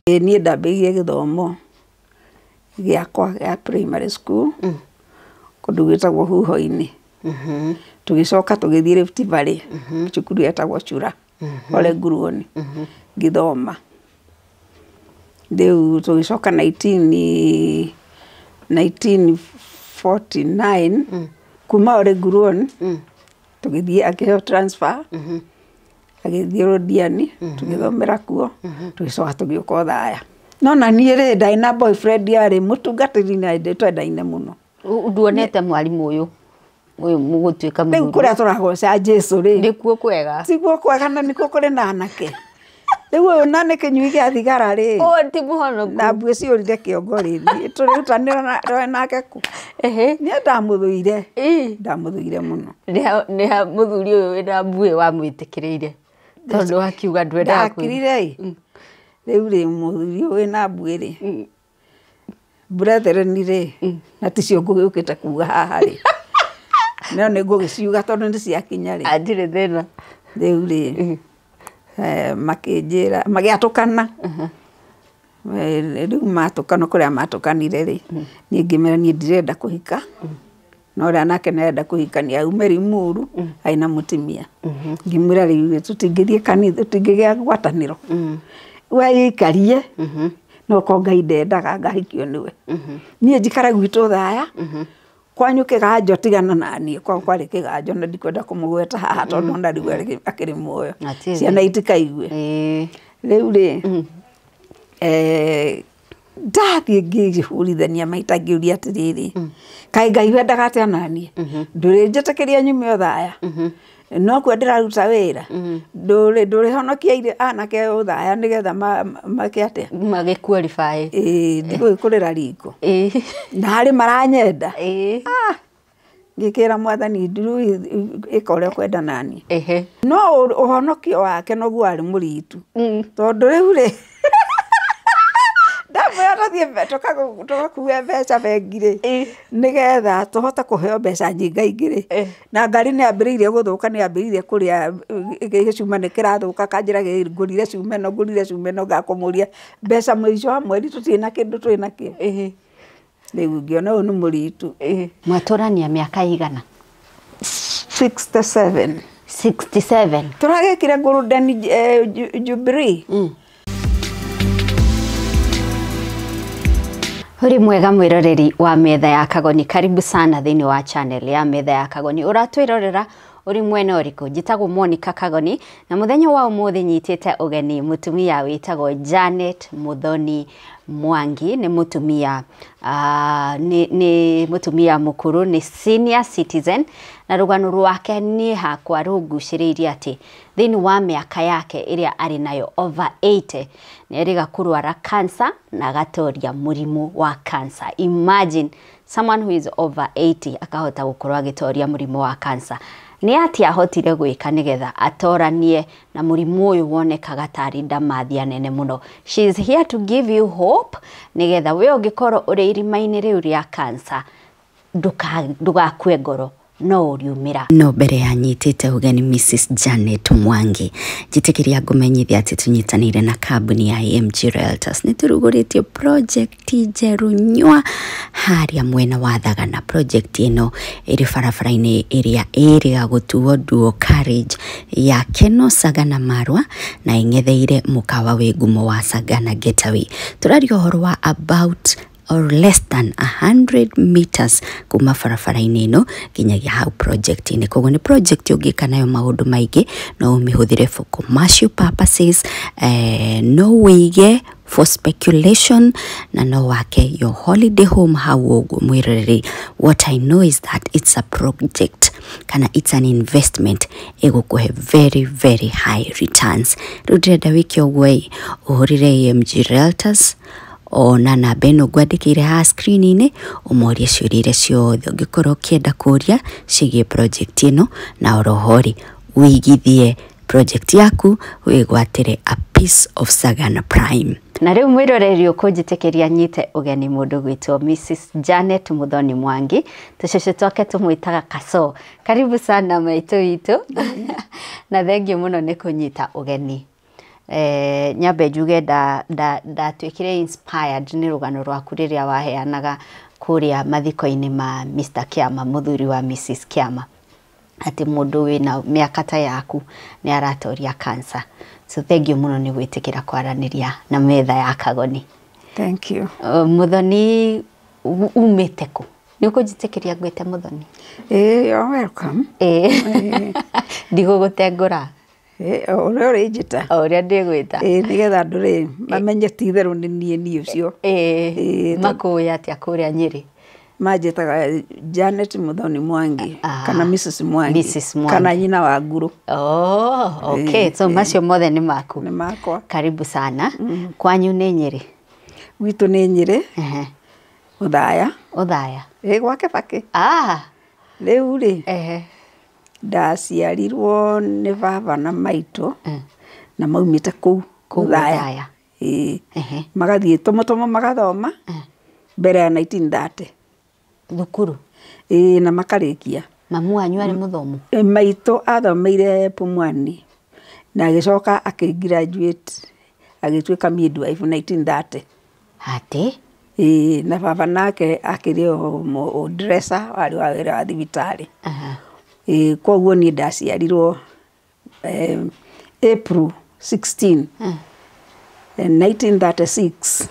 Niĩ ndambĩrĩirie gĩthomo gĩakwa gĩa primary school kũndũ gwĩtagwo Huho-inĩ. Tũgĩcoka tũgĩthiĩ Rift Valley cukuru yetagwo Chura Ole Nguruoni ngĩthoma. Rĩu tũgĩcoka 1949 kuma Ole Nguruoni tũgĩthiĩ akĩheo transfer agĩthiĩ Londiani tũgĩthomera kuo tũgĩcoka tũgĩũka Othaya. No na niĩ rĩ ndĩ na boyfriend yarĩ mũtungatĩri na twendaine mũno. Nduonete mwarimu ũyũ mũgũtuĩka mũthuri. Rĩu kũrĩa tũragoca Jesũ rĩ. Nĩkuo kwega. Tiguo kwega na nĩkuo kũrĩ na anake. Rĩu ũyũ na nĩ kĩnyui gĩa thigara rĩ. Ti mũhonoku. Na mbuĩ ciũrire kĩongo rĩ. Tũrĩrutanĩra nake kũ. Niĩ ndamũthũire. Ndamũthũire mũno. Nĩ mũthuri ũyũ wĩna mbuĩ wamwĩtĩkĩrĩire. Tondũ akiuga ndwendaga kwĩra. Rĩu rĩ mũthuri ũyũ wĩna mbuĩ rĩ. Brethren rĩ. Na ticio ngũgĩũkĩte kuga haha rĩ. No nĩ ngũgĩciuga tondũ nĩ ciakinya rĩ. Ndirĩ thĩna. Rĩu rĩ. Makĩnjĩra magĩatũkana. Rĩu matũkana kũrĩa matũkanire rĩ. Niĩ ngĩmera niĩ ndirenda kũhika. No ũrĩa nake nĩarenda kũhikania auma Limuru aina mũtumia. Ngĩmwĩra rĩu tũtingĩthiĩ kanitha tũtingĩgĩa ngwatanĩro. We ikarie. No ko Ngai ndendaga ngahikio nĩwe. Niĩ njikara gwitũ Othaya. Kwanyu kĩganjo tigana na niĩ kwa kwarĩ kĩganjo na ndikwenda kũmũgweta haha tondũ ona rĩu akĩrĩ muoyo. Ciana itikaigue. Rĩu rĩ ndathiĩ ngĩhũrithania maita ngĩũria atĩrĩrĩ. Kaĩ Ngai wendaga atĩa na niĩ? Ndũrĩnjĩtĩkĩria nyume Othaya. No kuo ndĩraruta wĩra. Ndũrĩhonokia anake Othaya nĩgetha makĩate. Magĩqualify. Ndigũgĩkũrĩra riko. Na harĩ maranyenda. Ngĩkĩra Mwathani nduru ĩka ũrĩa ũkwenda nani. No ũhonokio wake noguo arĩ mũritu. Tondũ rĩu rĩ ndamwĩra tũthiĩ tũgakue mbeca bengi rĩ nĩgetha tũhote kũheo mbeca nyingaingĩ rĩ. Na ngari nĩambĩrĩirie gũthũka nĩambĩrĩirie kũrĩa gĩcuma nĩkĩrathũka kanjĩra ngũrire cuma ĩno ngakũmũria mbeca mũico wa mweri tũtirĩ na kĩndũ twĩ nakĩo. Rĩu ngĩona ũyũ nĩ mũritu. Mwatũrania mĩaka igana? 67. 67. Tũragĩkire Golden Jubilee. Huri mwega mwiroreri wa Metha ya Kagoni, karibu sana thĩinĩ wa channel ya Metha ya Kagoni. Ũratwĩrorera uri mwena ũrĩkũ? Njĩtagwo Monica Kagoni na mũthenya wa ũmũthĩ nyitĩte ũgeni mũtumia wĩtagwo Janet Muthoni Mwangi. Nĩ mũtumia nĩ mũtumia mũkũrũ, nĩ senior citizen na rũgano rwake niĩ hakwa rũngucĩrĩirie atĩ thĩinĩ wa mĩaka yake ĩrĩa arĩ nayo over 80 nĩerĩga kũrwara cancer na agatoria mũrimũ wa cancer. Imagine someone who is over 80 akahota gũkorwo agĩtoria mũrimũ wa cancer. Nĩ atĩa ahotire gwĩka nĩgetha atoranie na mũrimũ ũyũ wonekaga tarĩ ndamathia nene mũno. She is here to give you hope nĩgetha we ũngĩkorwo ũrĩ irima-inĩ rĩu rĩa cancer ndũgakue ngoro, no ũriumĩra. No mbere ya nyitĩte ũgeni Mrs. Janet Mwangi, njĩtĩkĩria ngũmenyithia atĩ tũnyitanĩire na kambuni ya AMG Realtors nĩ tũrugũrĩtie project njerũ nyua harĩa mwena wa Thagana. Project ĩno ĩrĩ barabara-inĩ ĩrĩa ĩrĩga gũtuo dual carriage ya Keno Sagana Marwa na ĩng'etheire mũkawa wĩ ngumo wa Sagana Getaway. Tũraria ũhoro wa about or less than 100 meters kuma barabara-inĩ ĩno nginyagia hau project-inĩ. Koguo nĩ project ũngĩka nayo maũndũ maingĩ, no ũmĩhũthĩre for commercial purposes, no wĩige for speculation, na no wake your holiday home hau ũguo. Mwĩroreri, what I know is that it's a project kana it's an investment ĩgũkũhe very very high returns. Rĩu ndĩrenda wĩke ũguo ũhũrĩre AMG Realtors ona namba ĩno ngwandĩkĩire haha screen-inĩ ũmorie ciũria iria ciothe ũngĩkorwo ũkĩenda kũria ciĩgiĩ project ĩno, na orohori wĩigithie project yaku wĩgwatĩre a piece of Sagana Prime. Na rĩu mwĩroreri ũkũnjĩtĩkĩria nyite ũgeni mũndũ gwĩtwo Mrs. Janet Muthoni Mwangi, tũcũcũ twake tũmwĩtaga Kaso. Karibu sana maitũ witũ na thengiũ mũno nĩ kũnyita ũgeni. nyambe njuge ndatwĩkire inspired nĩ rũgano rwaku rĩrĩa waheanaga kũrĩa mathiko-inĩ ma Mr. Kiama, mũthuri wa Mrs. Kiama, atĩ mũndũ wĩna mĩaka ta yaku nĩ aratoria cancer. So thank you mũno nĩ gwĩtĩkĩra kwaranĩria na metha ya Kagoni. Thank you. Muthoni umĩte kũ? Nĩ ũkũnjĩtĩkĩria ngwĩte Muthoni? You're welcome. Ndigũgũtengũra. Ũrĩa ũrĩnjĩta. Ũrĩa ndĩgwĩta. Nĩgetha andũ rĩ mamenye ti itherũ nĩ niĩ ũcio. Makũĩ atĩa kũrĩa Nyĩrĩ? Manjĩtaga Janet Muthoni Mwangi kana Mrs. Mwangi. Mrs. Mwangi. Kana nyina wa Nguru. Oh, okay. So macio mothe nĩ maku. Nĩ makwa. Karibu sana. Kwanyu nĩ Nyĩrĩ? Gwitũ nĩ Nyĩrĩ. Uthaya. Uthaya. Gwake Baki. Rĩu rĩ ndaciarirwo nĩ baba na maitũ na maumĩte kũu Uthaya. Magathiĩ tũmũtũmũ magathoma mbere ya 1930. Thukuru? Na makarĩkia. Mamu wanyu arĩ mũthomu? Maitũ athomeire Pumwani na agĩcoka akĩgraduate agĩtuĩka midwife 1930. Atĩ? Na baba nake akĩrĩ o dresser warĩ wa wĩra wa thibitarĩ. Koguo niĩ ndaciarirwo April 16, 1936.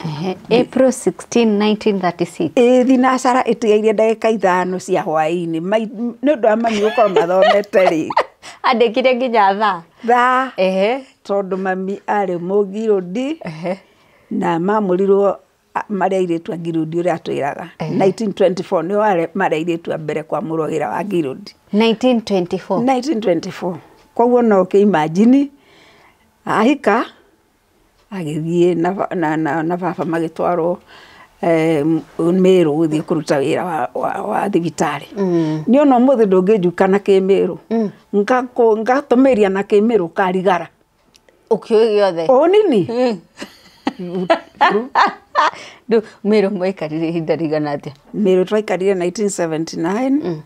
April 16, 1936. Thinacara ĩtigaire ndagĩka 5 cia hwaĩ-inĩ nĩ ũndũ wa mami gũkorwo mathomete rĩ. Andĩkire nginya thaa? Tondũ mami arĩ mũgirũndi na mamũrirwo marĩa airĩtu a Ngirũndi ũrĩa atwĩraga. 1924 nĩo marĩa airĩtu a mbere kwamũrwo wĩra wa Ngirũndi. 1924? 1924. Koguo no imagine ahika agĩthiĩ na baba magĩtwarwo Mĩrũ gũthiĩ kũruta wĩra wa thibitarĩ. Nĩ ona ũmũthĩ ndũngĩnjukana Kĩmĩrũ. Ngatũmĩria na Kĩmĩrũ karigara. Ũkĩũĩ gĩothe? Ũnini. Mĩrũ mwaikarire ihinda rĩigana atĩa? Mĩrũ twaikarire 1979.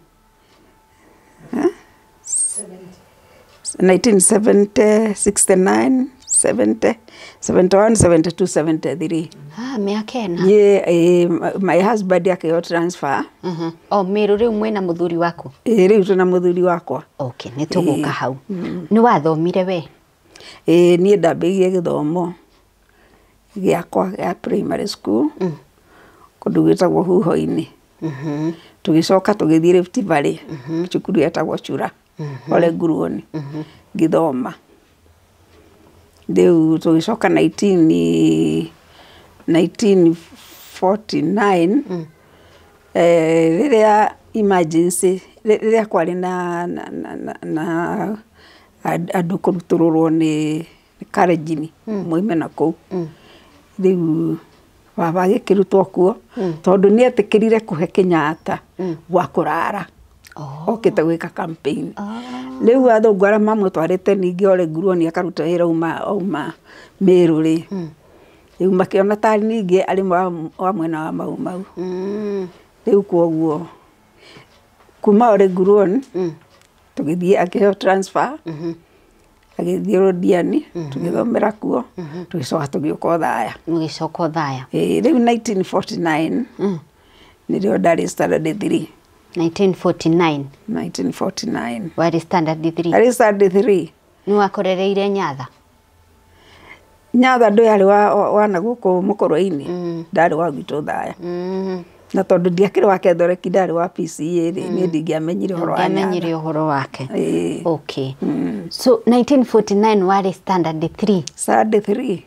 1970, 69, 70, 71, 72, 73. Mĩaka ĩna? My husband akĩo transfer. Mĩrũ rĩu mwĩna mũthuri waku? Rĩu twĩna mũthuri wakwa. Okay, nĩ tũgũka hau. Nĩ wathomire we? Niĩ ndambĩrĩirie gĩthomo gĩakwa gĩa primary school kũndũ gwĩtagwo Huho-inĩ. Tũgĩcoka tũgĩthiĩ Rift Valley cukuru yetagwo Chura Ole Nguruoni ngĩthoma. Rĩu tũgĩcoka 1949 rĩrĩa emergency rĩrĩa kwarĩ na andũ kũrutũrũrwo nĩ Kalenjin moime na kũu. Rĩu baba agĩkĩrutwo kuo tondũ nĩ etĩkĩrire kũhe Kenyatta gwa kũrara okĩte gwĩka campaign. Rĩu athũngũ arĩa mamũtwarĩte ningĩ Ole Nguruoni akaruta wĩra auma Mĩrũ rĩ. Rĩu makĩona ta ningĩ arĩ wa mwena wa mau. Rĩu koguo kuma Ole Nguruoni tũgĩthiĩ akĩheo transfer agĩthiĩ Rodiani tũgĩthomera kuo tũgĩcoka tũgĩũka Uthaya. Mũgĩcoka Uthaya? Rĩu 1949 nĩrĩo ndarĩ standard 3. 1949? 1949. Warĩ standard 3? Arĩ standard 3. Nĩ wakorereire Nyatha? Nyatha ndũarĩ wa na gũkũ Mũkũrwe-inĩ, ndarĩ wa gwitũ Uthaya. Na tondũ ndiakĩrĩ wa Kethoreki ndarĩ wa PCA rĩ niĩ ndingĩamenyire ũhoro wa Nyatha. Ndingĩamenyire ũhoro wake. Okay. So 1949 warĩ standard 3? Standard 3.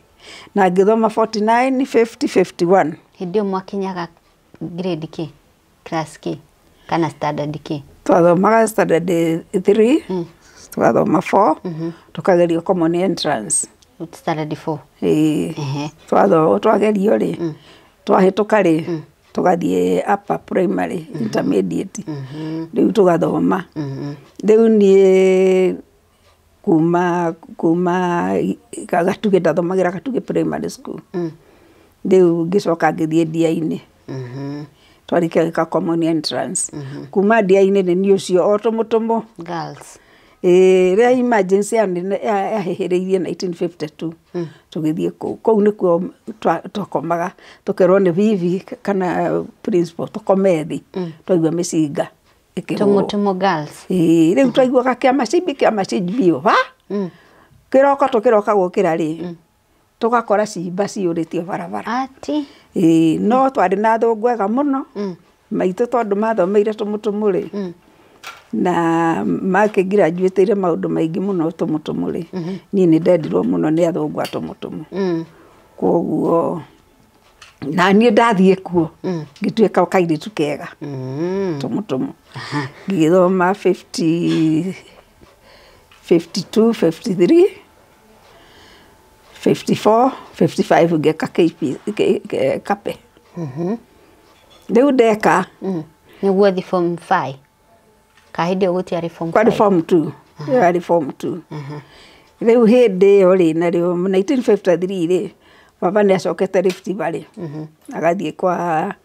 Na ngĩthoma 49, 50, 51. Hĩndĩ ĩyo mwakinyaga grade kĩ? Class kĩ? Kana standard kĩ? Twathomaga standard 3, twathoma 4, tukagerio common entrance. Standard 4? Twagerio rĩ, twahĩtũka rĩ, tugathiĩ upper primary, intermediate. Rĩu tũgathoma. Rĩu niĩ kuma Gatugĩ ndathomagĩra Gatugĩ primary school. Rĩu ngĩcoka ngĩthiĩ Ndia-inĩ. Twarĩkia gwĩka common entrance. Kuma Ndia-inĩ nĩ niĩ ũcio o tũmũtũmũ. Girls? Ria emergency yahehereirie 1952 tugithie kou nikuo twakomaga tukerwo ni bibi kana principal tukome thi twaigua micinga Tumutumu girls riu twaiguaga kia macimbi ba kiroko tukiroka gukira ri tugakora cimba ciuritio barabara ati no twari na thungu ega muno maitu tondu mathomeire Tumutumu ri na makigraduateire maundu maingi muno Tumutumu ri ni ndendirwo muno ni athungu a Tumutumu koguo na ni ndathie kuo ngituika kairitu kega Tumutumu ngithoma 52 53 54 55 ngeka kape riu ndeka niguo thi form 5 kahindi gutiari form 5 kwari form 2 yari form 2 riu hindi yo ri na riu 1953 ri baba ni acokete Rift Valley agathie kwa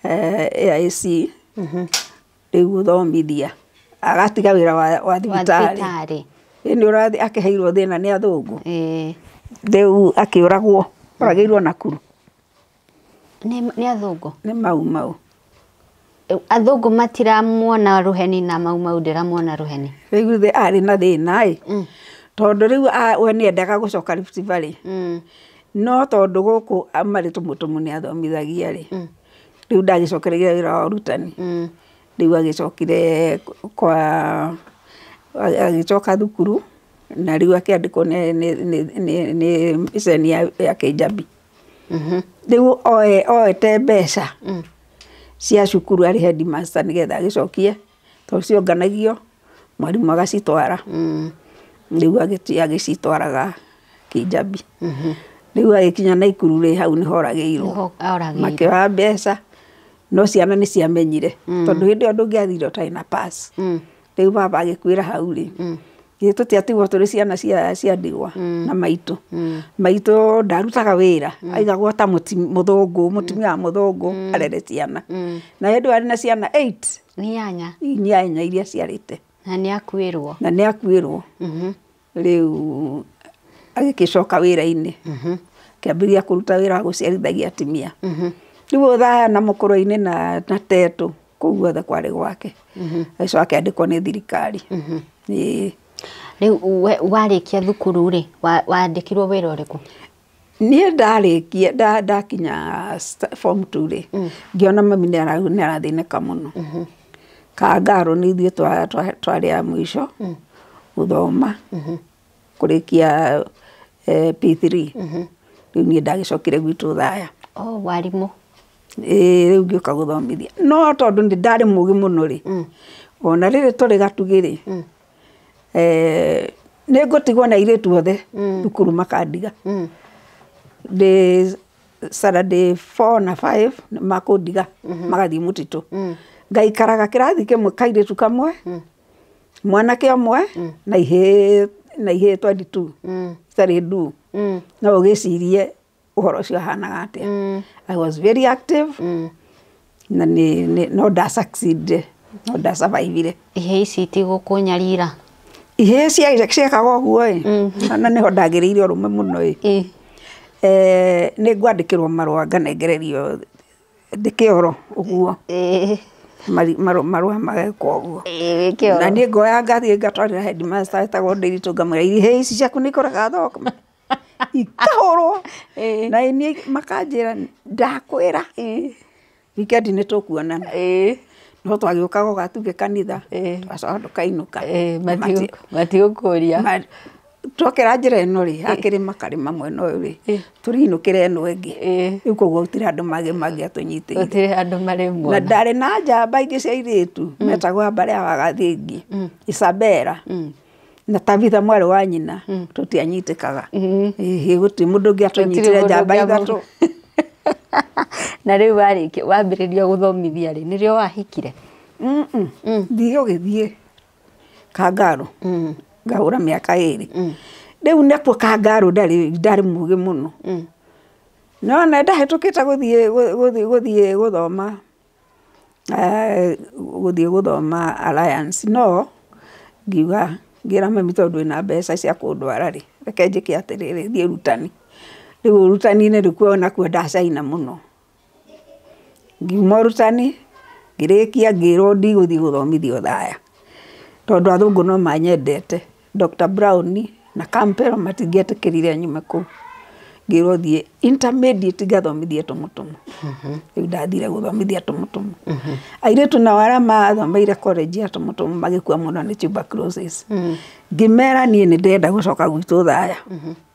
AIC riu guthomithia agatiga wira wa thibitari ni urathi akiheirwo thina ni athungu riu akiuragwo orageirwo Nakuru ni athungu ni mau athungu matiramuona ruheni na mau ndiramwona ruheni riu the ari na thina tondu riu we ni endaga gucoka Rift Valley no tondu guku amari Tumutumu ni athomithagia ri riu ndagicokereire wira wa urutani riu agicokire kwa agicoka thukuru na riu akiandikwo ni miceni ya Kijabi riu oete mbeca cia cukuru ari headmaster nigetha agicokie tondu cionganagio mwarimu agacitwara riu agicitwaraga Kijabi riu agikinya Naikuru ri hau ni horageirwo makioya mbeca no ciana ni ciamenyire tondu hindi ndungiathire utai na pass riu baba agikwira hau ri tutiatigwo turi ciana cia ndigwa na maitu ndarutaga wira aigagwo ta muthungu mutumia wa muthungu arere ciana na hindi ari na ciana 8 inyanya iria ciarite na ni akuirwo riu agicoka wira-ini kiambiria kuruta wira wa guciarithagia atimia riu thaya na mukuru-ini na tetu kuu guothe kwari gwake agicoka akiandikwo ni thirikari riu warikia thukuru ri wandikirwo wira uriku nie ndarikia ndakinya form 2 ri ngiona mami ni arathinika muno Kangaru niithie twari a mwisho guthoma kurikia P3 riu nie ndagicokire gwitu thaya warimu riu ngioka guthomithia no tondu ndi ndari mugi muno ri ona riri turi gatugiri ni ngutigwo na iritu othe thukuru makandiga the Saturday 4 na 5 makundiga magathie mutitu ngaikaraga kirathi kimwe kairitu kamwe mwanake omwe na ihe 22 tari ndu no ugicirie uhoro cio hanaga atia I was very active na no da succeed no da survive ihe ici ti gukunyarira ihe ciekaga uguo na niho ndagiriire rume muno ni ngwandikirwo marua nganengererio ndikioro uguo marua magekwo uguo na ni ngoya ngathie ngatwarira headmaster etagwo Ndiritu ngamwira ihe ici ciaku ni ikoraga thokoma ikahorwo na ni makanjira ndakwira weekend ni tukuonana no twagiukaga gatuge kanitha twacoka tukainuka matigukuria twokera njira ino ri akirima karima mwena uyu ri turinukire ino ingi riu koguo gutire andu magiatunyitire gutire andu maremwo na ndari na njamba ingi cia iritu metagwo Mbaria wa Gathingi Isabera na Tabitha mwari wa nyina tutianyitikaga guti mundu ngiatunyitire njamba ithatu na riu wambiriria guthomithia ri nirio wahikire ndio githie Kangaru ngahura miaka 2 riu nekwo Kangaru ndari mugi muno no na ndahetukite guthie guthoma Alliance no ngiuga ngira mami tondu ina mbeca cia kundwara ri reke njike atiriri thie rutani riu rutani ni rikuo na kuo ndacaina muno ngiuma rutani ngirikia ngirwo ndiguthii guthomithio Thaya tondu athungu no manyendete Dr. Brown na Campbell matingietikirire nyume kuu ngirwo thie intermediate gathomithie tumutumu riu ndathire guthomithia tumutumu airetu na wara mathomeire college ya tumutumu magikua muno ni tuberculosis ngimera nie ni ndenda gucoka gwitu Thaya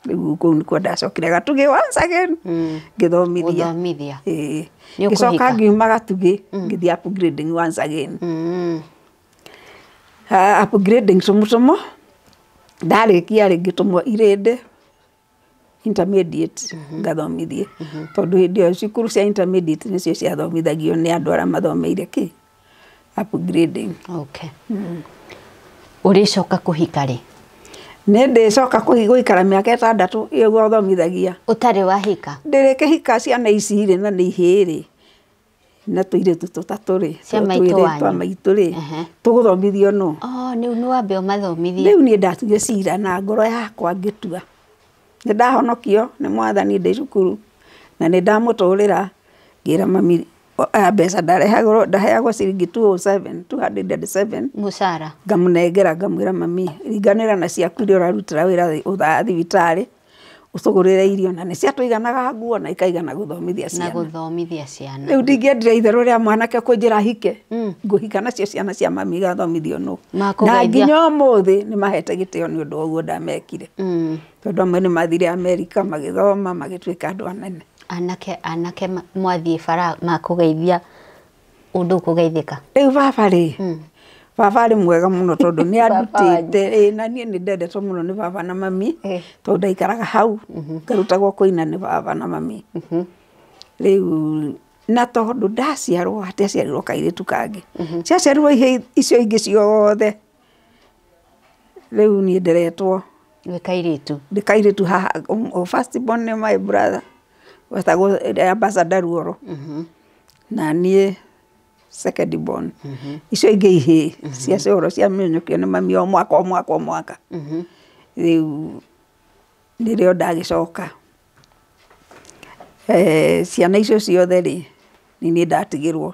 riu kuu ni ndacokire Gatugi once again ngithomithia ngicoka ngiuma Gatugi ngithia upgrading once again upgrading tumutumu ndarikia ringi tumwo Irende intermediate ngathomithie tondu hindi cukuru cia intermediate nicio ciathomithagio ni andu aria mathomeire ki upgrading. Okay. Uricoka kuhika ri? Ni ndicoka guikara miaka 6 iyo guthomithagia. Utari wahika? Ndirikihika ciana ici ri na ni ihiri na tuiretu tutatu ri twa maitu ri tuguthomithio no. Ni wambe umathomithie. Riu ni ndatugire cira na ngoro yakwa ngitua ni ndahonokio ni mwathani ndi cukuru na ni ndamuturira ngira mami mbeca ndaheagwo ciringi 207 mucara ngamunengera ngamwira mami ringanira na ciaku iria urarutira wira thibitari ucugurire irio na ni ciatuiganaga nguo na ikaigana guthomithia ciana riu ndingiendire itherũ ria mwanake kunjira hike nguhika nacio ciana cia mami gathomithio no na nginya umuthi ni mahete gitio ni undu uguo ndamekire tondu amwe ni mathire Amerika magithoma magituika andu anene. Anake mwathie bara makugeithia undu kugeithika riu baba ri mwega muno tondu ni andutite na nie ni ndendetwo muno ni baba na mami tondu ndaikaraga hau ngarutagwo kuina ni baba na mami riu na tondu ndaciarwo aciarirwo kairitu kangi ciaciarirwo icio ingi ciothe riu ni nderetwo ndikairitu haha first born ni my brother wetagwo Ambassador Ruoro na nie second born icio ingi ihi cia coro cia menyukio ni mami o mwaka riu nirio ndagicoka ciana icio ciothe ri ni ndatigirwo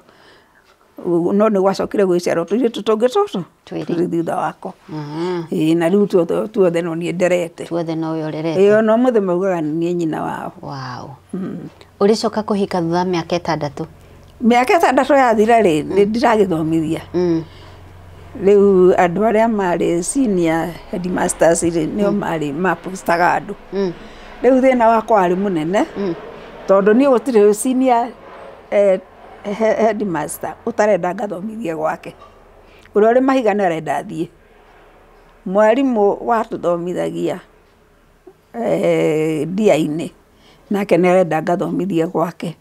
no ni gwacokire gwiciarwo tuiritu tungi tutu turi thutha wako na riu tuothe no ni nderete tuothe no yorerete no muthe maugaga ni nyina wao. Wow. Uricoka kuhika thutha miaka 6? Miaka 6 yathira ri ni ndiragithomithia riu andu aria mari senior headmasters ri nio mari mapostaga andu riu thina wakwa ari munene tondu ni gutire senior headmaster utarenda ngathomithie gwake uria uri mahiga ni arenda thie mwarimu watuthomithagia dia-ini nake ni arenda ngathomithie gwake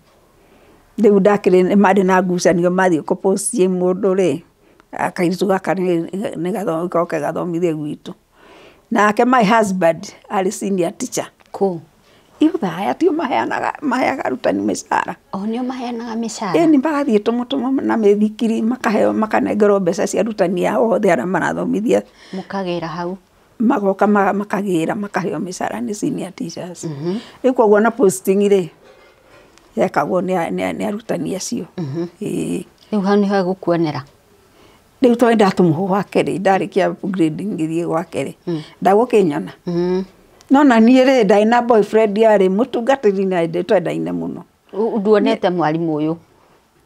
riu ndakire mari na ngucanio mathie kupostie mundu ri akairitu gaka ni gathomithie gwitu nake my husband ari senior teacher iyo Thaya tio maheaga arutani mishara nio maheanaga mishara ni magathie tumutumu na methikiri makanengerwo mbeca cia arutani ao othe aria marathomithia mukagira hau magoka makagira makaheo mishara ni senior teachers riu koguo na posting ri yekagwo ni arutani acio riu hau ni hagukuonera riu to ndatumwo gwake ri ndarikia upgrading ngithie gwake ri ndagukinyona no na nie ri ndaina boyfriend yari mutungatiri na twendaine muno nduonete mwarimu uyu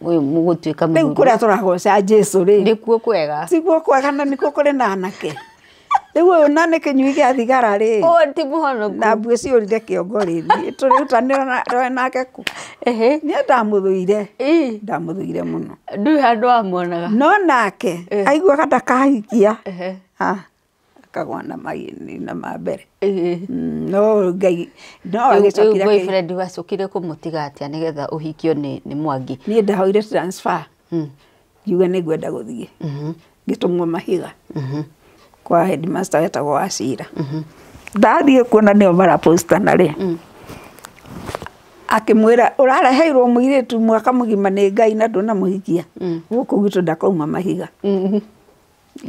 mugutuika muthuri riu kuria turagoca Jesu ri nikuo kwega sikuo kwega na nikuo kuri na anake riu nane kinyui gia thigara ri ti muhonoku na mbue ciurire kiongo ri turirutanira nake ku ni ndamuthuire muno ndu handu amonaga no nake aiguaga ndakahikia akagwa na maini na mambere no ngai no agicokire boyfriend wacokire kumutiga atia nigetha uhikio ni Mwangi ni ndahoire transfer yuga ni gwenda guthie gitumwo Mahiga kwa headmaster wetagwo Wacira ndathie kuona nio maraposta na ri akimwira urareheirwo muiritu mwaka mugima ni Ngai na nduna muhikia guku gitu ndakauma Mahiga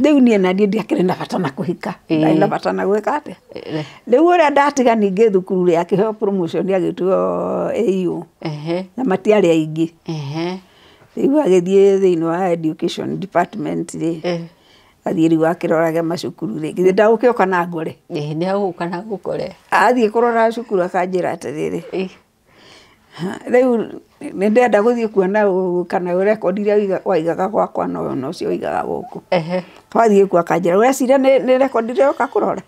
Riu nie na ndie ndiakire na bata na kuhika na bata na gwika atia riu uria ndatiga ningi thukuru ri akiheo promotion agitwo AU na matiari aingi riu agithie thiini wa education department ri athie riu akirorage macukuru ri githie ndagukioka na ngore ni aguka na gukore athie kurora cukuru akanjira atiriri riu nindenda guthie kuona kana record iria waigaga gwakwa no cio waigaga guku twathie ku akanjira uria cira ni record iria uka kurora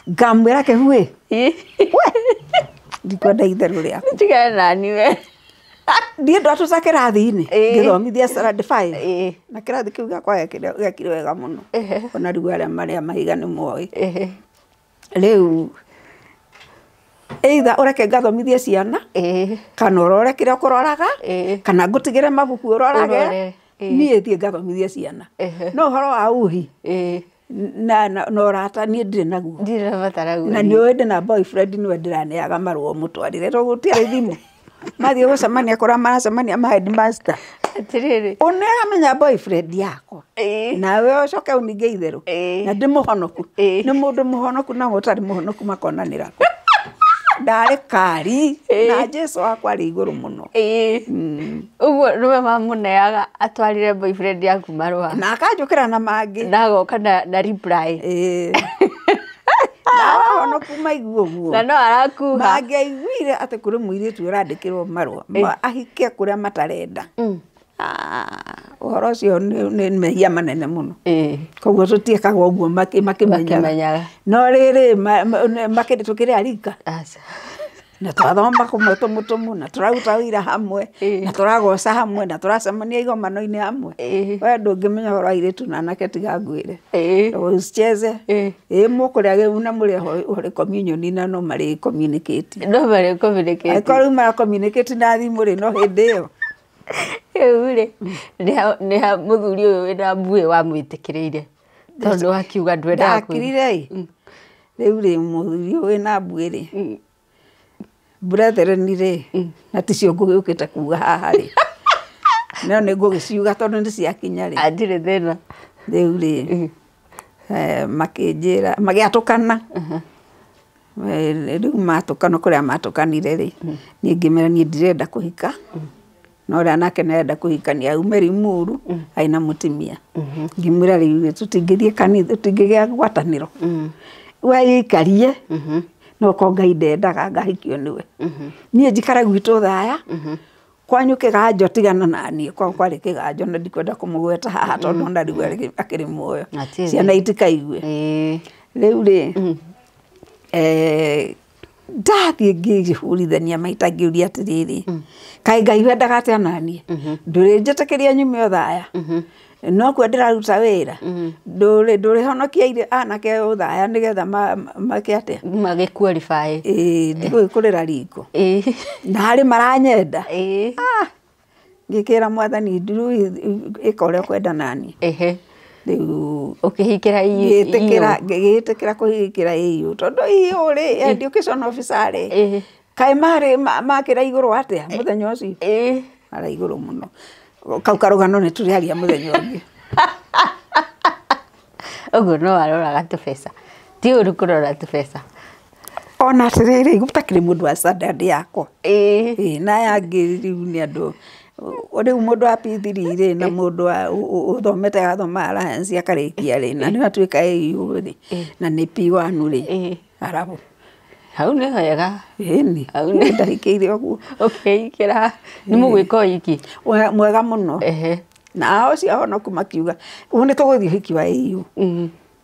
ngamwira kehui ndikwenda itheru riaku tigana nani we ndiye ndo atuca kirathi-ini ngithomithia standard 5 na kirathi kiu gakwa gekire wega muno ona riu aria mahiga ni moi riu either ureke ngathomithie ciana kana urore kiria ukuroraga kana ngutigire mabuku urorage nie thie ngathomithie ciana no horo wa uhi na orata nie ndire naguo na ni wende na boyfriend ni ndiraneaga marũa mutwarire to gutire thimu mathie gucemania kura maracemania ma headmaster atiriri uneamenya boyfriend yako nawe ucoke uninge itheru na ndi muhonoku ni mundu muhonoku na mutari muhonoku makonanira ndari kari na Jesu akwa ri iguru muno uguo niwe mamuneaga atwarire boyfriend yaku marũa na akanjukira na mangi nagoka na reply na ono kuma iguo na no arakuha mangi aiguire ati kuri muiritu urandikirwo marũa ahike kuria matarenda uhoro ucio ni mehia manene muno koguo tutiekaga uguo makimenyaga no riri makindi tukiri arika na twathoma kumwe tumutumu na turaruta wira hamwe na turagoca hamwe na turacemania igomano-ini hamwe we ndungimenya horo airitu na anake tiga ngwire usicheze mukuria geu na muri hori communion na no mari communicate akoro mara communicate na thimu ri no hindi iyo ure ni ha muthuri uyu wina mbue wa mwitikireire tondu akiuga ndwenda akirire riu ri muthuri uyu wina mbue ri brethren ri na ticio ngugukite kuga haha ri no ni ngugiciuga tondu ni ciakinya ri andire thina riu ri makinjira magiatukana riu matukana kuria matukanire ri ni ngimera ni ndirenda kuhika no ria nake nenda kuhikania umeri muru aina mutimia ngimwira riu tutingithie kanitha tutingigia gwataniro we ikarie no ko Ngai ndendaga ngahikio niwe nie njikara gwitu thaya kwanyu kiganjo tigana nani kwa kwari kiganjo na ndikwenda kumugweta haha tondu na riu akiri muoyo ciana itikaigue riu ri ndathie ngihurithania maita ngiuria atiriri kai Ngai wendaga atia nani nduri njitikiria nyume o thaya no kwa ndiraruta wira nduri honokia ire anake uthaya nigetha makiatia magiqualify ndiguikurira riko na hari maranyenda ngikira mwathani ndiru ikore kwenda nani riu ukihikira gitikira kuhikira iyo tondu iyo ri education officer ri kai mari makira iguru atia muthenya ucio ara iguru muno kau karugano ni turiaria muthenya ungi uguo no aroraga tubesa ti uru kurora tubesa ona atiriri gutakiri mundu wa standard yakwa na yangi riu ni andu riu mundu wa P3 ri na mundu wa uthomete gathoma alliance akarikia ri na ni atuika AU ri na ni P1 ri arabu hau ni wega ni hau ni ndahikiire oguo ukihikira ni mugwika iki mwega muno na ucio honoku makiuga une tuguthie hiki wa AU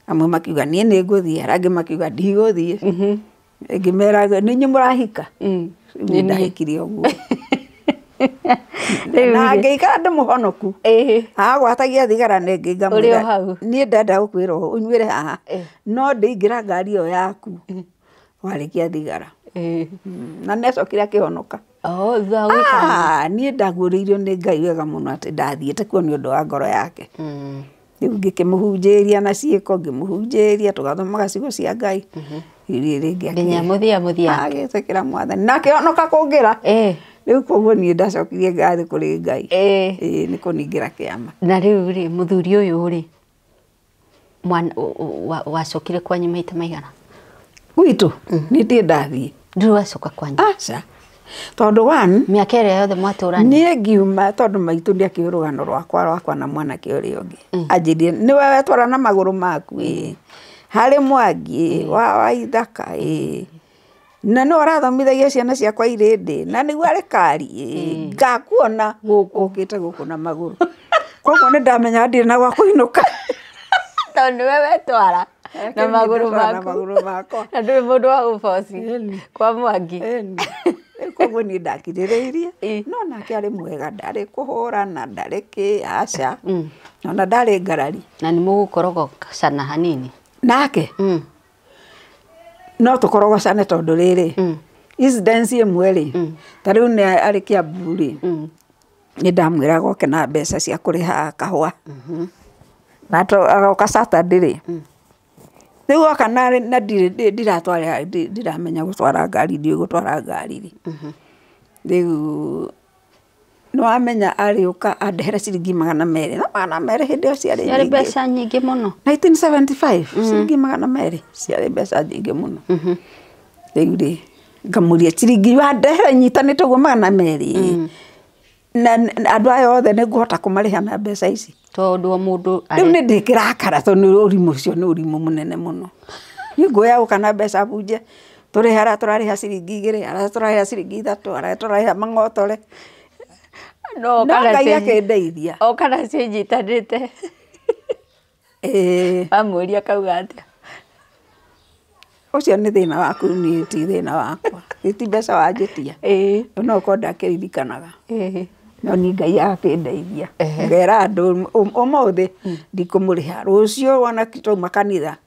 amwe makiuga nie ni nguthie arangi makiuga ndiguthie ngimera ni nyumurahika ni ndahikire oguo na ngeikara ndi muhonoku agwatagia thigara nengi ngamwira nie ndenda gukwira unyuire haha no ndingira ngari iyo yaku warikia thigara na necokire akihonoka nie ndaguriirio ni Ngai wega muno ati ndathiite kuo ni undu wa ngoro yake riu ngikimuhunjiria na ciiko ngimuhunjiria tugathomaga ciugo cia Ngai iri ringi nginya muthia agitikira mwathani na akihonoka kungira riu koguo nie ndacokirie ngathi kuri Ngai ni kuningira kiama na riu ri muthuri uyu ri wacokire kwanyu maita maigana gwitu ni ndie ndathie nduru wacoka kwanyu aca tondu one miaka ĩrĩa yothe mwaturani nie ngiuma tondu maitu ndi akiurugano rwakwa na mwana kä ũrĩa ũngĩ anjirie nĩ we wetwara na magũrũ maku harĩ Mwangi wa Ithaka na no ũrathomithagia ciana ciakwa irĩndĩ na nĩguo arĩ kari ngakuona ũkĩte gũkũ na magũrũ koguo nĩ ndamenya ndirĩ na gwa kũinũka tondu we wetwara na magũrũ maku na ndũrĩ mũndũ wa gũboci kwa Mwangi koguo niĩ ndakirĩrĩirie no nake arĩ mwega ndarĩ kũhũrana ndarĩ kĩ aca ona ndarĩ ngarari na nĩ mũgũkorogocana hanini nake no tũkorogocane tondũ rĩrĩ incidence ĩmwe rĩ ta rĩu nĩ arĩ Kĩambu rĩ nĩ ndamwĩra goke na mbeca cia kũrĩha kahũa na agoka Saturday rĩ rĩu oka na ndiramenya gũtwara ngari ndiũĩ gũtwara ngari rĩ rĩu nĩwamenya arĩũka andehere ciringi 200 na 200 hĩndĩ ĩyo ciarĩ mbeca nyingĩ mũno 1975 ciringi 200 ciarĩ mbeca nyingĩ mũno rĩu rĩ ngamũria ciringi wandehere nyitanĩte ũguo 200 na andũ aya othe nĩ ngũhota kũmarĩha na mbeca ici tondu o mũndũ rĩu nĩ ndĩkĩrakara tondũ ũrimũ ũcio nĩ ũrimũ mũnene mũno nĩ ngũoya gũka na mbeca bunje tũrĩha arĩa tũrarĩha ciringi 2 arĩa tũrarĩha ciringi 3 arĩa tũrarĩha mang'otore no Ngai akĩndeithia o kana cinyitanĩte amwĩria kauga atĩa ũcio nĩ thĩna waku niĩ ti thĩna wakwa ti mbeca wanjĩtia no ũkorwo ndakĩririkanaga no ni Ngai akĩndeithia ngera andũ ũmũthĩ ndikũmũrĩha rũciũ wona twauma kanitha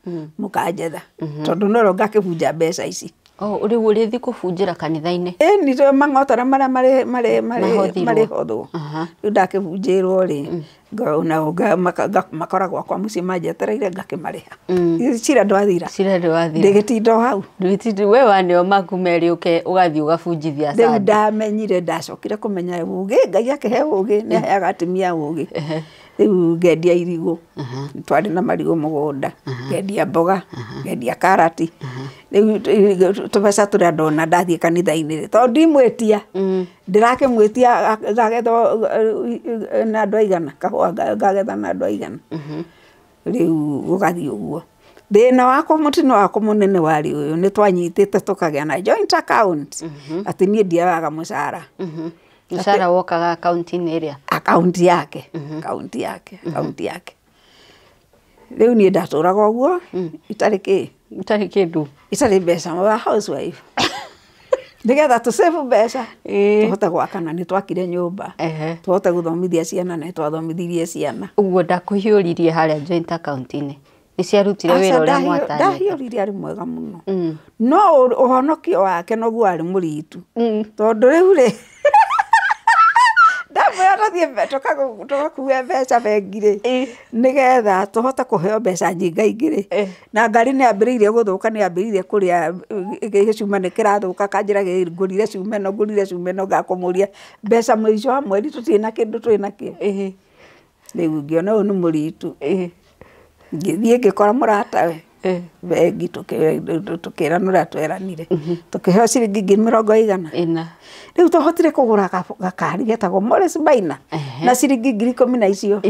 mũkanjetha tondũ no ngakĩbunja mbeca ici rĩu ũrĩthi kũbunjĩra kanitha-inĩ nĩ tũ mang'otara marĩa marĩ hothwo rĩu ndakĩbunjĩrwo rĩ nao makoragwo kwa mũciĩ manjetereire ngakĩmarĩha cira ndwathira ndĩgĩtinda o hau we wanĩo maku merĩ ũke ũgathiĩ ũgabunjithia rĩu ndamenyire ndacokire kũmenya ũgĩ Ngai akĩhe ũgĩ nĩ aheaga atumia ũgĩ rĩu ngendia irigũ twarĩ na marigũ mũgũnda ngendia mboga ngendia karati rĩu tũbeca tũrĩa ndona ndathiĩ kanitha-inĩ tondũ ndimwĩtia ndĩrakĩmwĩtia ngagethwo na andũ aigana kahũa ngagetha na andũ aigana rĩu gũgathiĩ ũguo thĩna wakwa mũtino wakwa mũnene warĩ ũyũ nĩ twanyitĩte tũkagĩa na joint account atĩ niĩ ndiagaga mũcara mũcara wokaga akaunti-inĩ ĩrĩa akaunti yake rĩu niĩ ndatũraga ũguo itarĩ kĩndũ itarĩ mbeca wa housewife nĩgetha tũsave mbeca tũhote gwakana nĩ twakire nyũmba tũhote gũthomithia ciana na twathomithirie ciana ũguo ndakũhiũririe harĩa joint account-inĩ nĩ ciarutire wĩra ũrĩa mwatanyĩte ndahiũririe arĩ mwega mũno no ũhonokio wake noguo arĩ mũritu tondũ rĩu rĩ ndamwĩra tũgakue mbeca bengi-rĩ nĩgetha tũhote kũheo mbeca nyingaingĩ-rĩ na ngari nĩ yambĩrĩirie gũthũka nĩ yambĩrĩirie kũrĩa gĩcuma nĩ kĩrathũka kanjĩra ngũrire cuma ĩno ngakũmũria mbeca mũico wa mweri tũtirĩ na kĩndũ twĩ nakĩo rĩu ngĩona ũyũ nĩ mũritu ngĩthiĩ ngĩkora mũratawe bengi tũkĩranũra tweranire tũkĩheo ciringi 100 rĩu tũhotire kũgũra gakari getagwo Morris Maina na ciringi 10,000 icio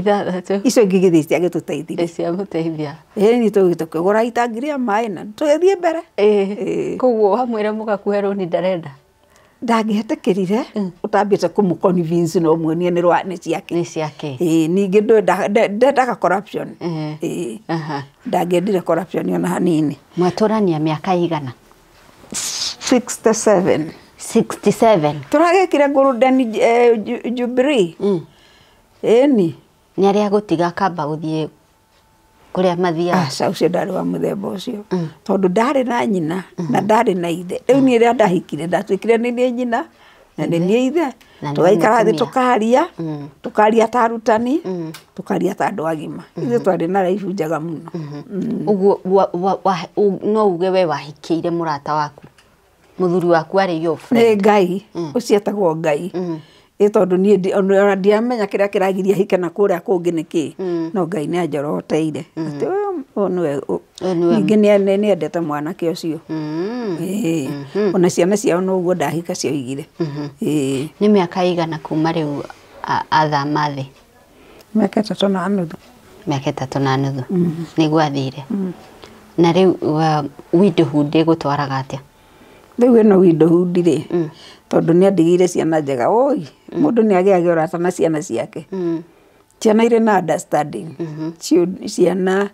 icio ingĩ ciagĩtũteithirie ciamũteithia nĩ tũkĩgũra itangi rĩa maĩ na tũgĩthiĩ mbere koguo hamwĩra mũgakuhe rũni ndarenda ndangĩhetĩkĩrire ũtambĩte kũmũconvince no muonie nĩ ciake ningĩ ndendaga corruption ndangĩendire corruption ona hanini mwatũrania mĩaka igana 67 tũragĩkire Golden Jubilee nĩ arĩa gũtiga kamba gũthiĩ kũrĩa mathiaga ũcio ndarĩ wa mũthemba ũcio tondũ ndarĩ na nyina na ndarĩ na ithe rĩu niĩ rĩrĩa ndahikire ndatuĩkire nĩ niĩ nyina na nĩ niĩ ithe tũgaikara thĩ tũkaria ta arutani tũkaria ta andũ agima ithuĩ twarĩ na raibu njega mũno ũguo no uge we wahikĩire mũrata waku mũthuri waku arĩ Yobu nĩ Ngai ũcio etagwo Ngai tondu ni ndiamenya kiria kiragiria hike na kuria kungi niki no Ngai ni anjoroteire ati niwe ningi ni endete mwanake ucio ona ciana ciao noguo ndahika cioigire ni miaka igana kuma riu athama thi miaka 3 na nuthu miaka 3 na nuthu niguo athire na riu widowhood gutwaraga atia riu ino widowhood ri tondu ni andigire ciana njega oi mundu ni agiage urata na ciana ciake ciana ire na understanding ciana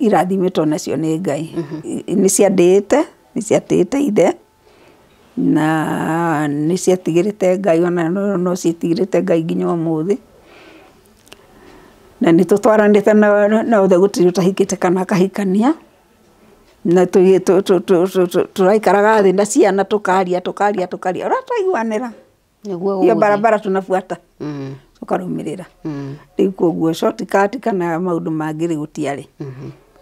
irathimitwo nacio ni Ngai ni ciandite ithe na ni ciatigirite Ngai ona no ciatigirite Ngai nginya umuthi na ni tutwaranite na uthe gutiri utahikite kana kahikania na turaikaraga thi na ciana tukaria urataiguanira iyo barabara tunafuata tukarumirira riu koguo shortcut kana maundu mangiri gutiari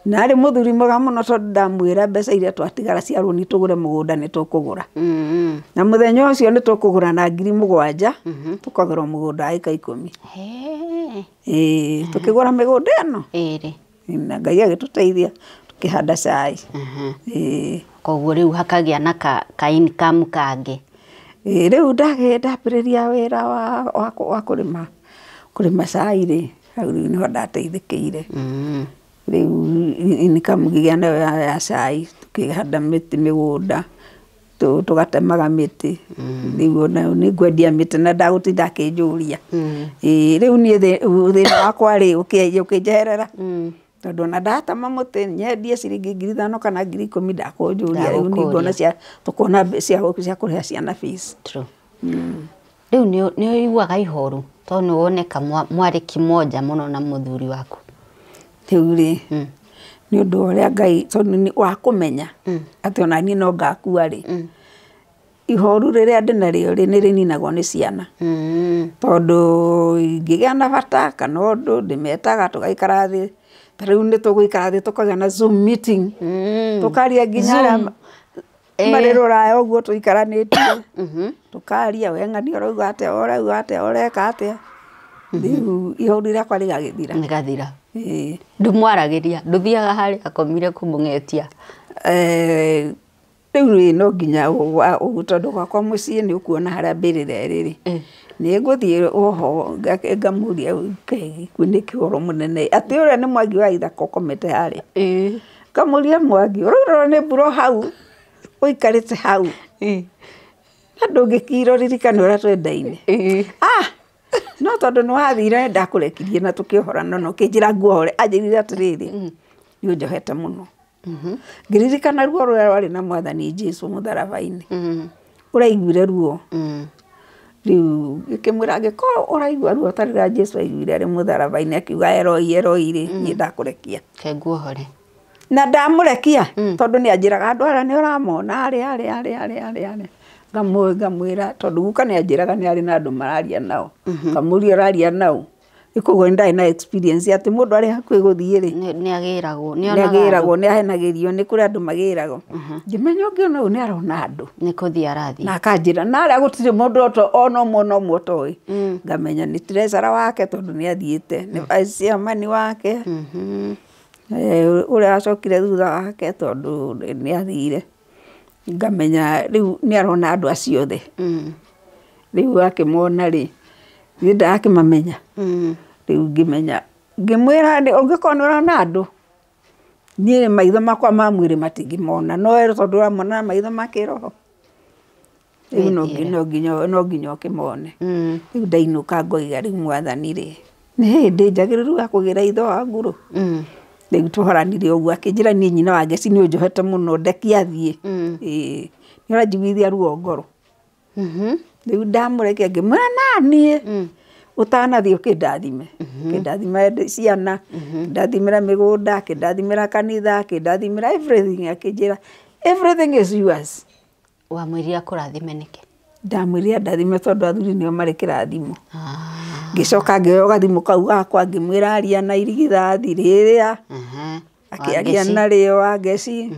na ari muthuri mwega muno tondu ndamwira mbeca iria twatigara cia runi tugure mugunda ni tukugura na muthenya ucio ni tukugura na 7,000 tukagura mugunda eka 10 tukigura migunda ino na Ngai agituteithia tukihanda cai koguo riu hakagia na ka income kangi riu ndambiriria wira wa kurima cai ri au niho ndateithikire riu income ngigia nayo ya cai tukihanda miti migunda tugatemaga miti riu ni ngwendia miti na ndagutinda akinjuria riu ni thina wakwa ri ukinjeherera tondu na ndatama muti nyendie ciringi 5,000 kana 10,000 ndakunjuria riu ni ngona tukona cia kuriha ciana fees riu ni iguaga ihoru tondu woneka mwari kimoja muno na muthuri waku riu ri ni undu uria Ngai tondu ni wa kumenya ati ona ni no ngakua ri ihoru riria ndinario ri ni rininagwo ni ciana tondu ngigia na bata kana undu ndimetaga tugaikara thi riu ni tuguikara thi tukagĩa na Zoom meeting tukaria nginya mari ruraya uguo tuikaranĩtie tukaria weng'ani urauga atia ureka atia riu ihoru riakwa rigagithira ndumwaragiria nduthiaga hari akomire kumung'etia riu no nginya tondu gwakwa mucii ni ukuona haria mbirire riri ni nguthii oho ngamuria ni kioro munene ati uria ni Mwangi wa ithaka ukomete haria ngamuria Mwangi ururwo ni mburo hau uikarite hau na ndungikiro ririkana uria twendaine no tondu ni wathire ndakurekirie na tukihorana no kinjira nguhore anjirire atiriri ni unjohete muno ngiririkana ruo ruria rwari na Mwathani Jesu mutharaba-ini uraiguire ruo riu ngikimwira ngiko uraigua ruo tarira Jesu aiguire ari mutharaba-ini akiuga Eloi ri ni ndakurekia kenguhore na ndamurekia tondu ni anjiraga andu aria ni uramona ari ngamwira tondu guka ni anjiraga ni ari na andu mararia nao ngamuria araria nao ikugo ndai na experience ati mundu ari hakwi guthie ri ni agiragwo ni ahenagirio ni kuri andu magiragwo ngimenya ngiona u ni arona andu ni kuthi arathi na kanjira na aria gutire mundu ono mwono toi ngamenya ni treasurer wake tondu ni athiite ni vice chairman wake uria acokire thutha wake tondu ni athire ngamenya riu ni arona andu acio the riu akimona ri ni ndakimamenya riu ngimenya ngimwira ni ungikona urona andu ni maitho makwa ma mwiri matingimona no tondu uramona maitho makiroho riu no nginya ukimone riu ndainuka ngoiga riu Mwathani ri ni hindi njagiriru ya kugira itho wa nguru riu tuhoranire uguo akinjira ni nyina wa Ngeci ni unjohete muno ndeki athie ni uranjiguithia ruo ngoro riu ndamurekia ngimwira nanie utanathie ukindathime ciana kindathimira migunda kindathimira kanitha kindathimira everything akinjira everything is yours wamwiria kurathime niki ndamwiria ndathime tondu athuri nio mari kirathimo ngicoka ngioya gathimu kau gakwa ngimwira aria na irigithathi riria akiaria na rio wa Ngeci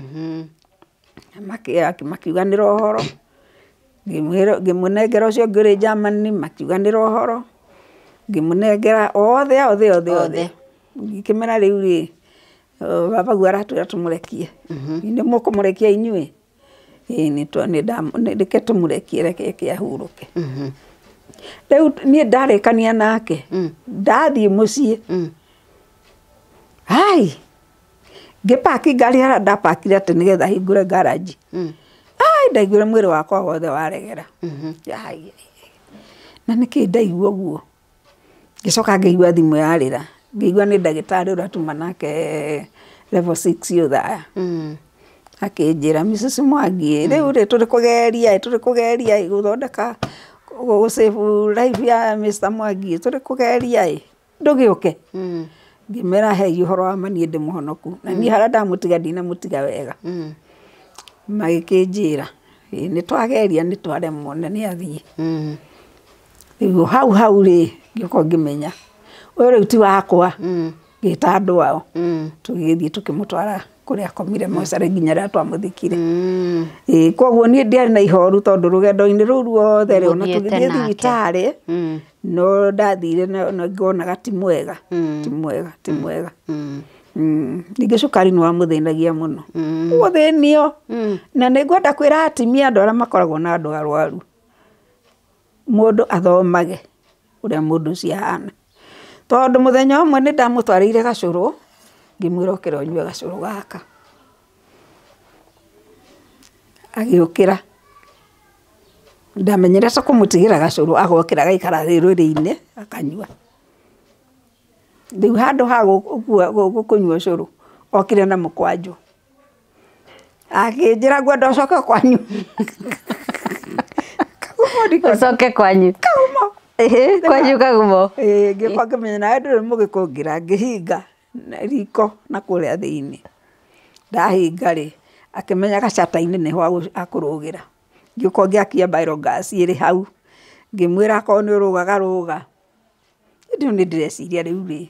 makiuganira uhoro Ngĩmũnengera ũcio ũngĩ ũrĩ Germany makiuganĩra ũhoro, ngĩmũnengera othe ngĩkĩmera rĩu rĩ babaguo aratwĩra tũmũrekie. Nĩ mũkũmũrekia inyuĩ? Reke tũmũrekie, reke ahurũke. Rĩu niĩ ndarĩkania nake ndathiĩ mũciĩ ngĩpaki ngari harĩa ndapakire atĩ nĩgetha hingũre garage. Ndaiguire mwĩrĩ wakwa wothe waregera. Na nĩkĩ ndaigua ũguo? Ngĩcoka ngĩigua thimũ yarĩra, ngĩigua nĩ ndagĩtarĩ ũratuma nake level 6 Othaya. Akĩnjĩra Mrs. Mwangi, rĩu rĩ tũrĩ kũgeria gũthondeka gũsave life ya Mr. Mwangi, tũrĩ kũgeria ndũgĩũke. Ngĩmera hei ũhoro wa mani ndĩmũhonoku, na niĩ harĩa ndamũtiga ndinamũtiga wega. Magĩkĩnjĩra nĩ twageria nĩ twaremwo na nĩ athiĩ. Rĩu hau rĩ ngĩũka ngĩmenya ũyũ rĩu ti wakwa. Ngĩta andũ ao tũgĩthiĩ tũkĩmũtwara kũrĩa akomire mocarĩ nginya rĩrĩa twamũthikire. Koguo niĩ ndiarĩ na ihoru tondũ rũgendo-inĩ rũu ruothe rĩ ona tũgĩthiĩ thibitarĩ no ndathire na ngonaga ti mwega. Ningĩ cukari nĩ wamũthĩnagia mũno. Gũthĩnio na nĩngwenda kwĩra atimia andũ arĩa makoragwo na andũ arwaru, mũndũ athomage ũrĩa mũndũ ũcio ahana. Tondũ mũthenya ũmwe nĩ ndamũtwarĩire gacũrũ ngĩmwĩra ũkĩra ũnyue gacũrũ gaka. Agĩũkĩra ndamenyerete kũmũtigĩra gacũrũ, agokĩra agaikara thĩ rũrĩrĩ-inĩ akanyua. Rĩu handũ ha gũkũnyua ũcũrũ okire na mũkwanjũ. Akĩnjĩra ngwenda ũcoke kwanyu. Ũcoke kwanyu. Kauma. Kwanyu kagumo. Ngĩũka ngĩmenya nawe ndũrĩ mũgĩkũngira, ngĩhinga riko na kũrĩa thĩinĩ. Ndahinga rĩ akĩmenya gacata-inĩ nĩho akũrũgĩra. Ngĩũka ngĩakia biogas ĩrĩ hau. Ngĩmwĩra akorwo nĩ ũrũgaga rũga. Rĩu nĩ ndĩreciria rĩu rĩ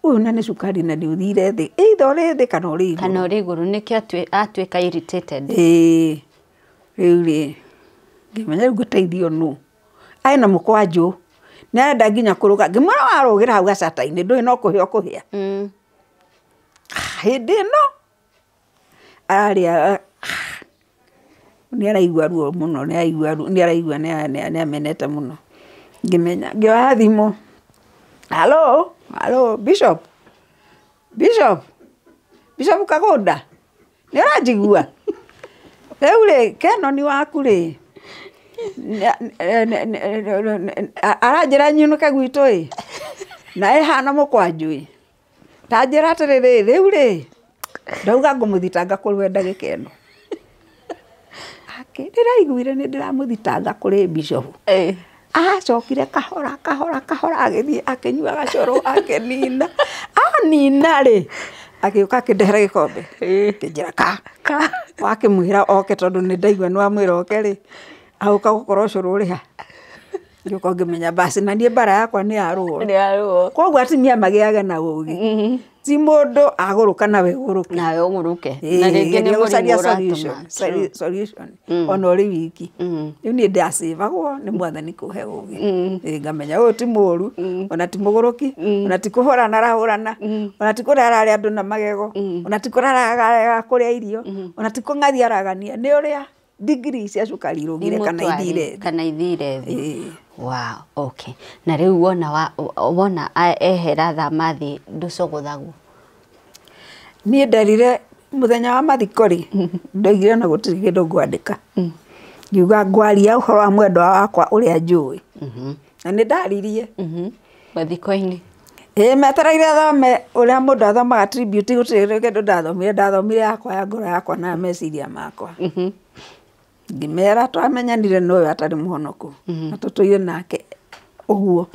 ũyũ na nĩ cukari na nĩ ũthire thĩ. Either ũrĩ thĩ kana ũrĩ igũrũ. Kana ũrĩ igũrũ nĩkĩo atuĩka irritated. Rĩu rĩ ngĩmenya rĩu ngũteithio nũ. Arĩ na mũkwanjũ nĩ arenda nginya kũrũga. Ngĩmwĩra warũgĩra hau gacata-inĩ ndũĩ no kũhĩa ũkũhĩa. Hĩndĩ ĩno ararĩa nĩ araigua ruo mũno, nĩ araigua nĩ amenete mũno. Ngĩmenya ngĩoya thimũ. Hello Bishop Kagũnda nĩ ũranjigua? Rĩu rĩ Kenoni waku rĩ aranjĩra nyinũke gwitũ na ĩhana mũkwanjũ tanjĩra atĩrĩrĩ rĩu rĩ ndauga ngũmũthitanga kũrĩ ndagĩka ĩno. Ndĩraiguire nĩ ndĩramũthitanga kũrĩ Bishop. Acokire kahora agĩthiĩ akĩnyua gacũrũ akĩnina. Anina rĩ agĩũka akĩndehera gĩkombe akĩnjĩra wakĩmwĩra oke tondũ nĩ ndaigua nĩ wamwĩra oke rĩ agũka gũkorwo ũcũrũ ũrĩ ha. Ngĩũka ngĩmenya basi na niĩ bara yakwa nĩ yarũo. Koguo atimia magĩage na ũgĩ. Ti mũndũ agũrũka nawe ũgũrũke. Nawe ũgũrũke. Na rĩngĩ nĩ mũrimũ ũratũma. Solution. Ona ũrĩ wiki. Rĩu niĩ ndacĩbagwo nĩ Mwathani kũhe ũgĩ. Ngamenya ũyũ ti mũũru, ona ti mũgũrũki, ona ti kũhũrana arahũrana, ona ti kũrara arĩa andũ na magego, ona ti kũrara kũrĩa irio, ona ti kũng'athia aragania. Nĩ ũrĩa degree cia cukari irũgire kana ithire thĩ. Wow, okay. Na rĩu wona ehera thamathi ndũcogothagu. Niĩ nderire mũthenya wa mathiko rĩ ndoigire na gũtirĩ kĩndũ ngwandĩka. Ngiuga ngwaria ũhoro wa mwendwa wakwa ũrĩa njũĩ. Na nĩ ndaririe mathiko-inĩ. Metereire thome ũrĩa mũndũ athomaga tribute gũtirĩ kĩndũ ndathomire yakwa ya ngoro yakwa na meciria makwa. Ngĩmera twamenyanire nowe atarĩ mũhonoku na tũtũire nake ũguo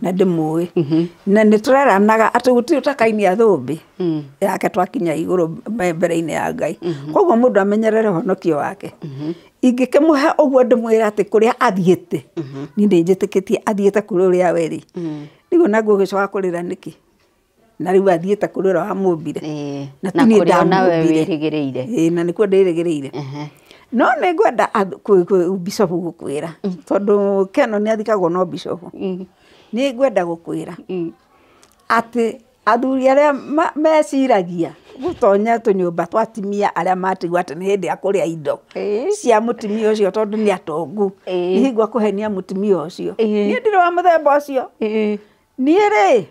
na ndĩmũĩ na nĩ tũreranaga atĩ gũtirĩ ũtakainia thũmbĩ yake twakinya igũrũ mbere-inĩ ya Ngai. Koguo mũndũ amenyerere ũhonokio wake. Ingĩkĩmũhe ũguo ndĩmwĩra atĩ kũrĩa athiĩte niĩ nĩnjĩtĩkĩtie athiĩte kũrĩ ũrĩa we rĩ rĩu naguo gĩcoka kũrĩra nĩkĩ na rĩu athiĩte kũrĩ ũrĩa wamũmbire na kũrĩa nawe wĩrĩgĩrĩire. Na nĩkuo ndĩrĩgĩrĩire. no nĩ ngwenda bishop gũkwĩra tondũ Keno nĩ athikagwo no bishop nĩ ngwenda gũkwĩra atĩ athuri arĩa meciragia gũtonya tũnyũmba twa atimia arĩa matigwo atĩ nĩ hĩndĩ ya kũrĩa indo cia mũtimia ũcio tondũ nĩ atongu nĩ hingo kũhenia mũtimia ũcio niĩ ndirĩ wa mũthemba ũcio niĩ rĩ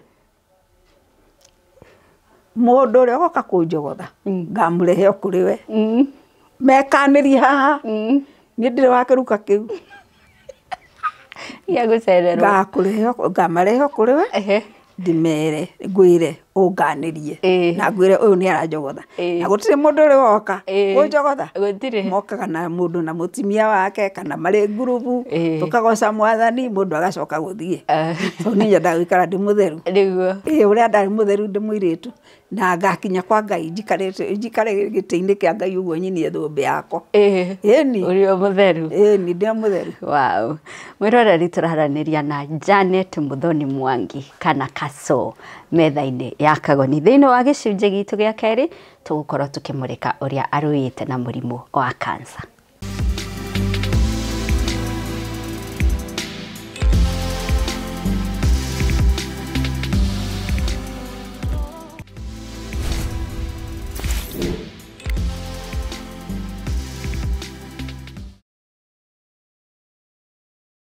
mũndũ ũrĩa ũgoka kũnjogotha ngamũrehe o kũrĩ we mekanĩrie haha niĩ ndirĩ wa kĩruka kĩu ngamarehe o kũrĩ we ndimere ngwĩre ũnganĩrie na ngwĩre ũyũ nĩ aranjogotha na gũtirĩ mũndũ ũrĩ woka kũnjogotha mokaga na mũndũ na mũtimia wake kana marĩ ngurubu tũkagoca Mwathani mũndũ agacoka gũthiĩ tondũ niĩ nyendaga gũikara ndĩ mũtheru ũrĩa ndarĩ mũtheru ndĩ mũirĩtu na ngakinya kwa Ngai njikare gĩtĩ-inĩ kĩa Ngai ũguo nyinie thũmbĩ yakwa ĩni ũrĩ o mũtheru ĩni ndĩ mũtheru wow mwĩroreri tũraranĩria na Janet Muthoni Mwangi kana Kaso metha-inĩ ya Kagoni thĩinĩ wa gĩcunjĩ gitũ gĩa kerĩ tũgũkorwo tũkĩmũrĩka ũrĩa arũĩte na mũrimũ wa cancer.